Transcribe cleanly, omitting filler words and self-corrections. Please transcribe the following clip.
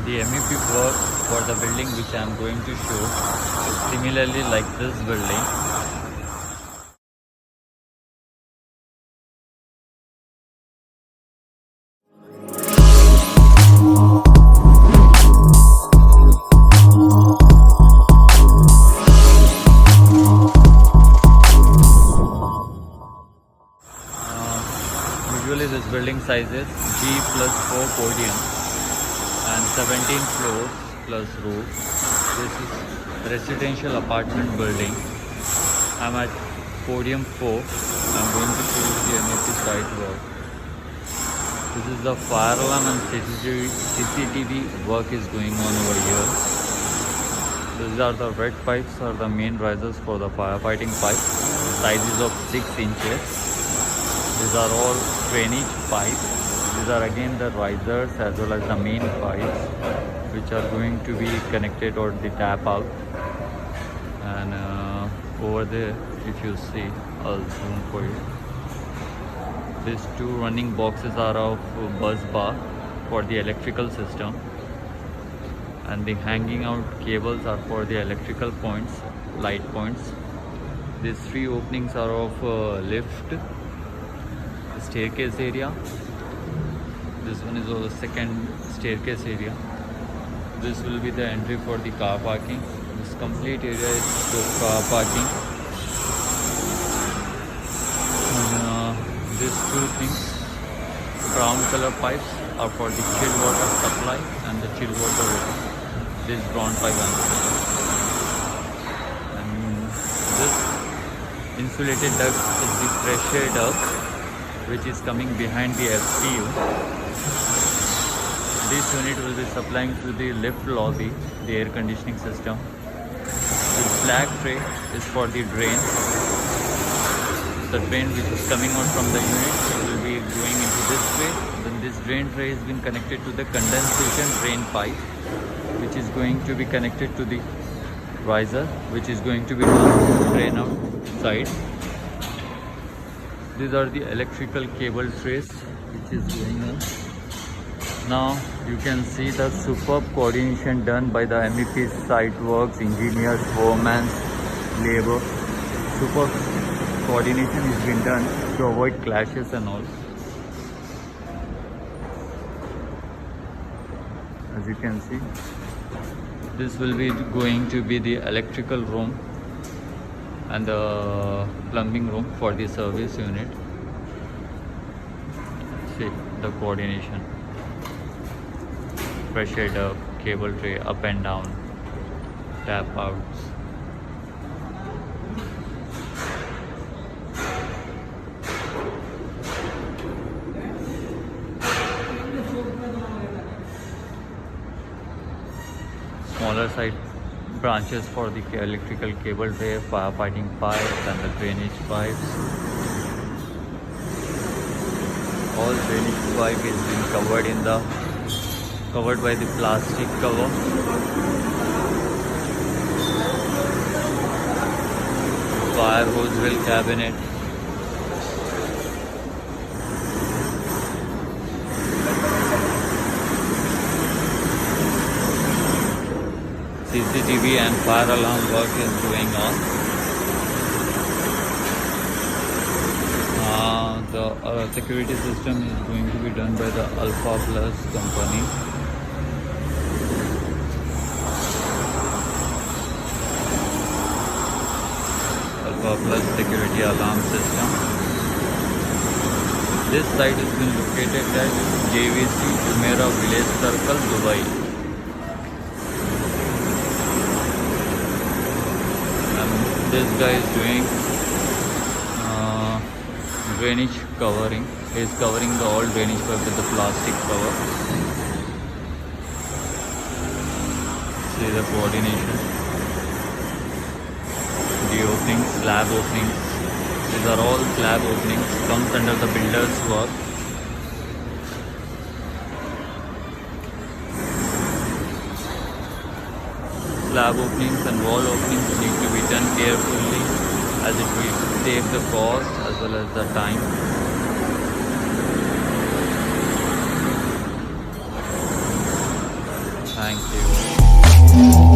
The MEP work for the building which I am going to show is similarly like this building. Usually this building size is G plus 4 podium and 17 floors plus roof. This is residential apartment building. I'm at podium 4. I'm going to show you the MEP site work. This is the fire alarm and CCTV work is going on over here. These are the red pipes or the main risers for the firefighting pipe. Sizes of 6 inches. These are all drainage pipes. These are again the risers as well as the main pipes which are going to be connected or the tap out. And over there, if you see, I'll zoom for you. These two running boxes are of bus bar for the electrical system, and the hanging out cables are for the electrical points, light points. These 3 openings are of lift, staircase area. This one is the second staircase area. This will be the entry for the car parking. This complete area is for car parking. And these 2 things, brown color pipes, are for the chilled water supply and the chilled water. This brown pipe and this insulated duct is the fresh air duct which is coming behind the FPU. This unit will be supplying to the lift lobby, the air conditioning system. This black tray is for the drain. The drain which is coming out from the unit will be going into this tray. Then this drain tray has been connected to the condensation drain pipe, which is going to be connected to the riser, which is going to be drain outside. These are the electrical cable trays which is going on. Now you can see the superb coordination done by the MEP site works, engineers, foremen, labor. Superb coordination has been done to avoid clashes and all. As you can see, this will be going to be the electrical room and the plumbing room for the service unit. See the coordination. Pressure duct, cable tray, up and down, tap outs. Smaller side branches for the electrical cable tray, firefighting pipes and the drainage pipes. All drainage pipe is being covered by the plastic cover. Fire hose wheel cabinet. CCTV and fire alarm work is going on. The security system is going to be done by the Alpha Plus company. Alpha Plus security alarm system. This site has been located at JVC Jumeriah Village Circle, Dubai. And this guy is doing drainage covering. He is covering the all drainage pipe with the plastic cover. See the coordination. The openings, slab openings. These are all slab openings. Comes under the builder's work. Slab openings and wall openings need to be done carefully, as it will save the cost as well as the time. Thank you.